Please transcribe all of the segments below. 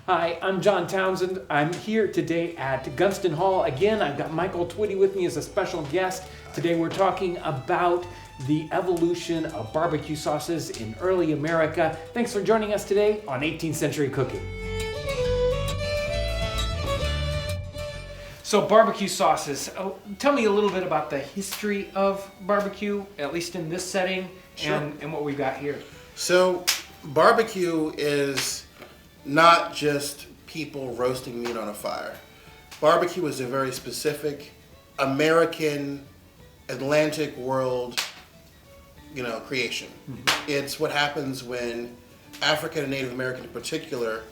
Hi, I'm John Townsend. I'm here today at Gunston Hall. Again, I've got Michael Twitty with me as a special guest. Today we're talking about the evolution of barbecue sauces in early America. Thanks for joining us today on 18th Century Cooking. So barbecue sauces, tell me a little bit about the history of barbecue, at least in this setting, Sure. and what we've got here. So barbecue is not just people roasting meat on a fire. Barbecue is a very specific American, Atlantic world, creation. Mm-hmm. It's what happens when African and Native American in particular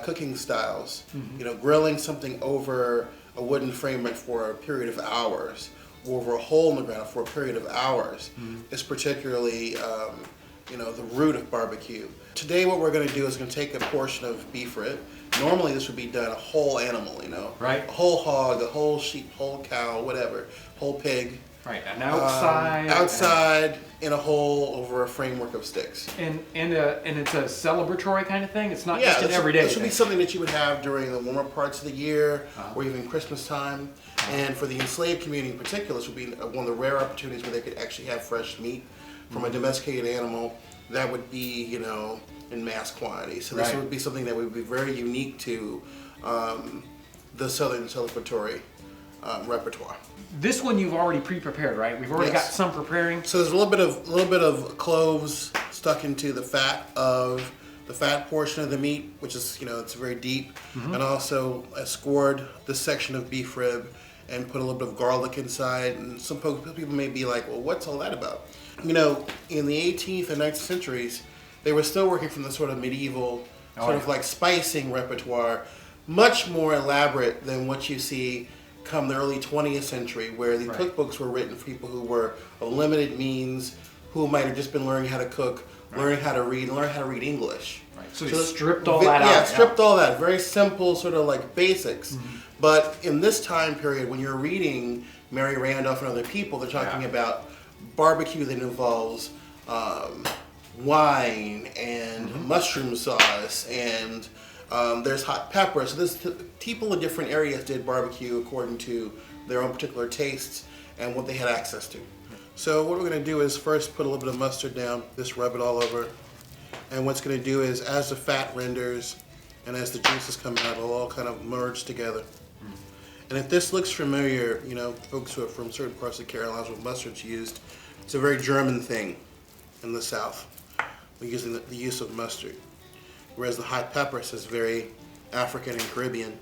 cooking styles, mm-hmm. Grilling something over a wooden framework for a period of hours, or over a hole in the ground for a period of hours, mm-hmm. is particularly the root of barbecue. Today what we're going to do is going to take a portion of beef rib. Normally this would be done a whole animal, Right. A whole hog, a whole sheep, whole cow, whatever, whole pig. Right, and outside. Outside in a hole over a framework of sticks. And it's a celebratory kind of thing? It's not just an everyday thing? This would be something that you would have during the warmer parts of the year, or even Christmas time. And for the enslaved community in particular, this would be one of the rare opportunities where they could actually have fresh meat from a domesticated animal that would be, in mass quantity. So this would be something that would be very unique to the Southern celebratory repertoire. This one you've already pre-prepared, right? We've already got some preparing. So there's a little bit of cloves stuck into the fat portion of the meat, which is it's very deep, mm-hmm. and also I scored this section of beef rib and put a little bit of garlic inside. And some people may be like, well, what's all that about? In the 18th and 19th centuries, they were still working from the sort of medieval of like spicing repertoire, much more elaborate than what you see come the early 20th century, where the cookbooks were written for people who were of limited means, who might have just been learning how to cook, learning how to read, and learn how to read English. Right. So they stripped all that out. Yeah, stripped all that. Very simple, sort of like basics. Mm-hmm. But in this time period, when you're reading Mary Randolph and other people, they're talking about barbecue that involves wine and mm-hmm. mushroom sauce and there's hot pepper. So people in different areas did barbecue according to their own particular tastes and what they had access to. So what we're going to do is first put a little bit of mustard down, just rub it all over. And what's going to do is as the fat renders and as the juices come out, it'll all kind of merge together. And if this looks familiar, folks who are from certain parts of the Carolinas where mustard's used, it's a very German thing in the South. We're using the use of mustard. Whereas the hot peppers is very African and Caribbean.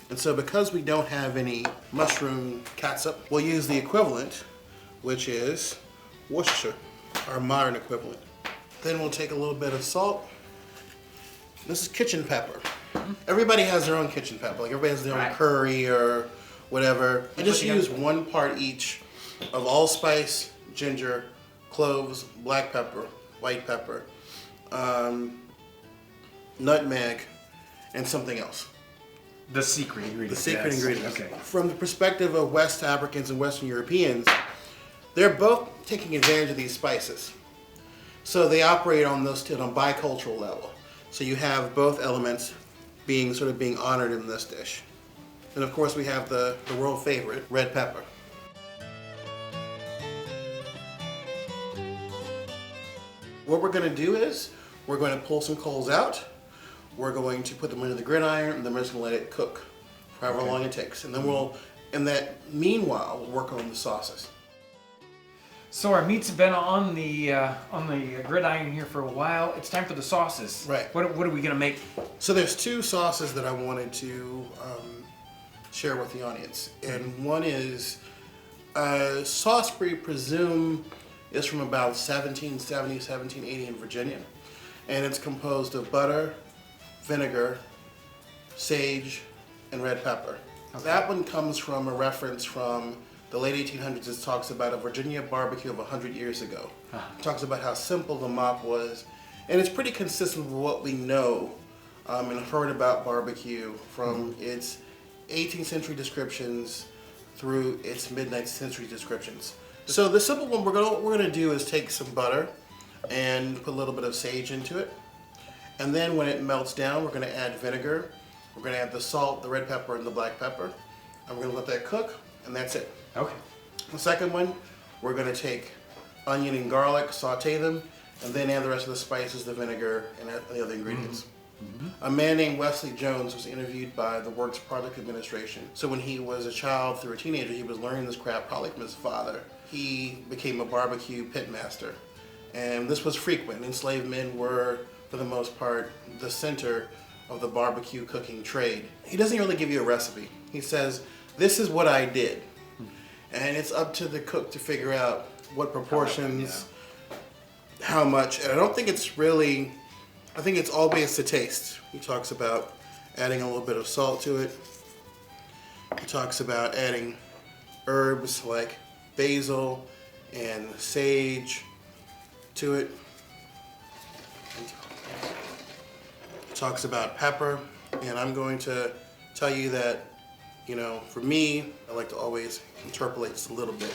And so because we don't have any mushroom catsup, we'll use the equivalent, which is Worcestershire, our modern equivalent. Then we'll take a little bit of salt. This is kitchen pepper. Everybody has their own kitchen pepper. Like everybody has their own curry or whatever. I just use 1 part each of allspice, ginger, cloves, black pepper, white pepper, nutmeg, and something else. The secret ingredient. The secret ingredients. Okay. From the perspective of West Africans and Western Europeans, they're both taking advantage of these spices. So they operate on a bicultural level. So you have both elements being honored in this dish. And of course we have the world favorite, red pepper. What we're going to do is we're going to pull some coals out. We're going to put them into the gridiron, and then we're just going to let it cook for however long it takes. And then meanwhile, we'll work on the sauces. So our meat's been on the gridiron here for a while. It's time for the sauces. Right. What are we going to make? So there's 2 sauces that I wanted to share with the audience. And one is a sauce we presume is from about 1770, 1780 in Virginia. And it's composed of butter, vinegar, sage, and red pepper. Okay. That one comes from a reference from the late 1800s. It talks about a Virginia barbecue of 100 years ago. It talks about how simple the mop was. And it's pretty consistent with what we know and heard about barbecue from its 18th century descriptions through its mid-19th century descriptions. So the simple one we're gonna do is take some butter and put a little bit of sage into it. And then when it melts down, we're going to add vinegar. We're going to add the salt, the red pepper, and the black pepper. And we're going to let that cook, and that's it. Okay. The second one, we're going to take onion and garlic, saute them, and then add the rest of the spices, the vinegar, and the other ingredients. A man named Wesley Jones was interviewed by the Works Product Administration. So when he was a child through a teenager, he was learning this craft probably from his father. He became a barbecue pit master. And this was frequent. Enslaved men were, for the most part, the center of the barbecue cooking trade. He doesn't really give you a recipe. He says, this is what I did. And it's up to the cook to figure out what proportions, how much. And I don't think it's really, I think it's always to taste. He talks about adding a little bit of salt to it. He talks about adding herbs like basil and sage to it. He talks about pepper, and I'm going to tell you that, for me, I like to always interpolate just a little bit.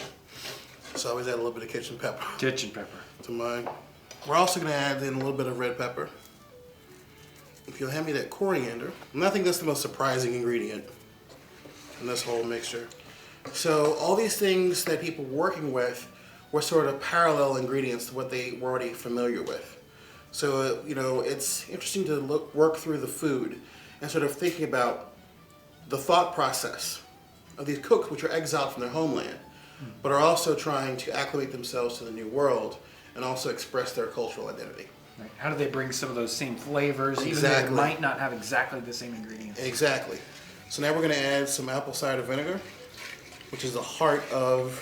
So I always add a little bit of kitchen pepper. Kitchen pepper. To mine. We're also going to add in a little bit of red pepper. If you'll hand me that coriander. And I think that's the most surprising ingredient in this whole mixture. So all these things that people were working with were sort of parallel ingredients to what they were already familiar with. So, it's interesting to work through the food and sort of thinking about the thought process of these cooks, which are exiled from their homeland, but are also trying to acclimate themselves to the new world and also express their cultural identity. Right. How do they bring some of those same flavors, even though they might not have exactly the same ingredients? Exactly. So now we're going to add some apple cider vinegar, which is the heart of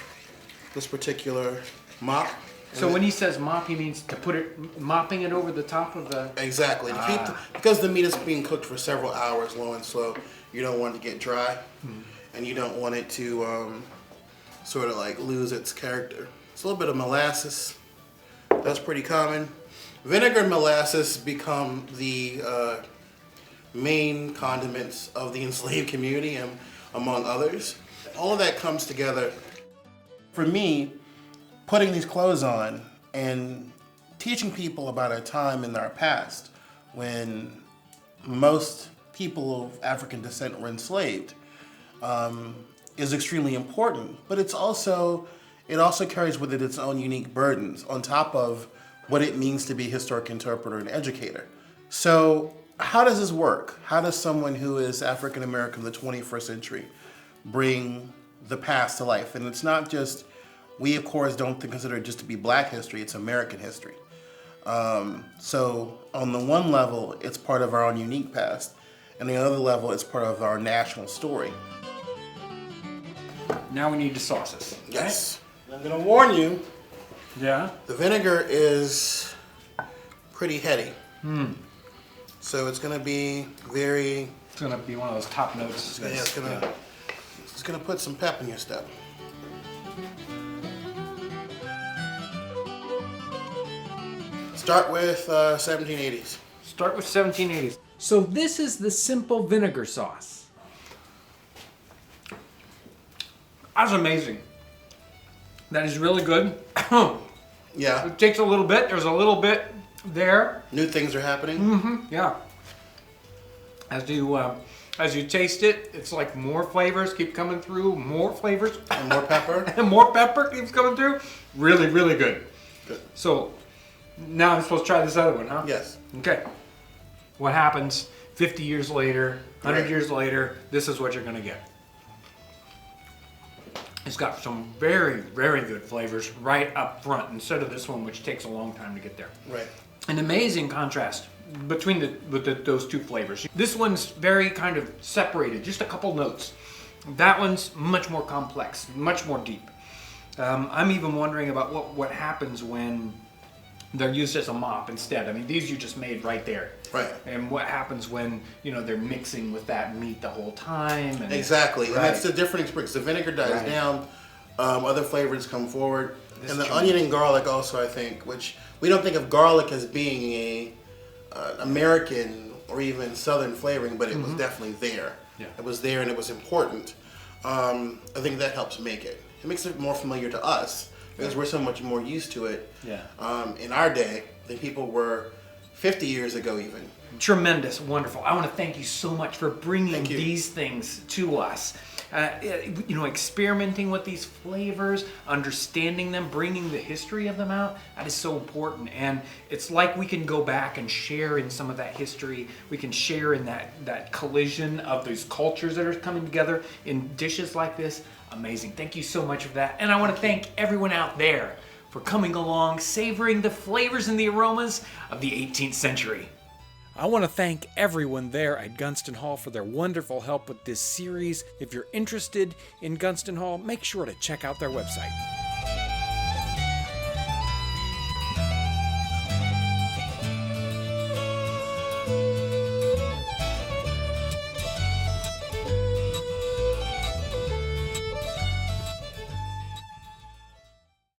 this particular mop. So when he says mop, he means to put it, mopping it over the top of the... Exactly. To keep because the meat is being cooked for several hours, low and slow, you don't want it to get dry, and you don't want it to sort of like lose its character. It's a little bit of molasses. That's pretty common. Vinegar and molasses become the main condiments of the enslaved community, and among others. All of that comes together. For me, putting these clothes on and teaching people about a time in our past when most people of African descent were enslaved is extremely important. But it also carries with it its own unique burdens on top of what it means to be a historic interpreter and educator. So how does this work? How does someone who is African American in the 21st century bring the past to life? And it's not just, we of course don't consider it just to be Black history, it's American history. So on the one level, it's part of our own unique past, and the other level, it's part of our national story. Now we need the sauces. Yes. Right? I'm gonna warn you, yeah, the vinegar is pretty heady. So it's gonna be very... It's gonna be one of those top notes. It's gonna put some pep in your step. Start with 1780s. Start with 1780s. So this is the simple vinegar sauce. That's amazing. That is really good. Yeah. It takes a little bit. There's a little bit there. New things are happening. Yeah. As you taste it, it's like more flavors keep coming through. More flavors. And more pepper. And more pepper keeps coming through. Really, really good. Good. So now I'm supposed to try this other one, huh? Yes. Okay. What happens 50 years later, 100 Right. years later, this is what you're going to get. It's got some very, very good flavors right up front instead of this one, which takes a long time to get there. Right. An amazing contrast between those two flavors. This one's very kind of separated, just a couple notes. That one's much more complex, much more deep. I'm even wondering about what happens when they're used as a mop instead. I mean, these you just made right there. Right. And what happens when, they're mixing with that meat the whole time. And, Exactly. Right. And that's the different experience. The vinegar dies Right. down, other flavors come forward. This And the can- onion and garlic also, I think, which we don't think of garlic as being a American or even Southern flavoring, but it was definitely there. Yeah. It was there and it was important. I think that helps make it. It makes it more familiar to us because we're so much more used to it. Yeah. In our day, than people were 50 years ago even. Tremendous, wonderful. I want to thank you so much for bringing Thank you. these things to us. Experimenting with these flavors, understanding them, bringing the history of them out, that is so important. And it's like we can go back and share in some of that history. We can share in that collision of these cultures that are coming together in dishes like this. Amazing. Thank you so much for that. And I want to thank everyone out there for coming along, savoring the flavors and the aromas of the 18th century. I want to thank everyone there at Gunston Hall for their wonderful help with this series. If you're interested in Gunston Hall, make sure to check out their website.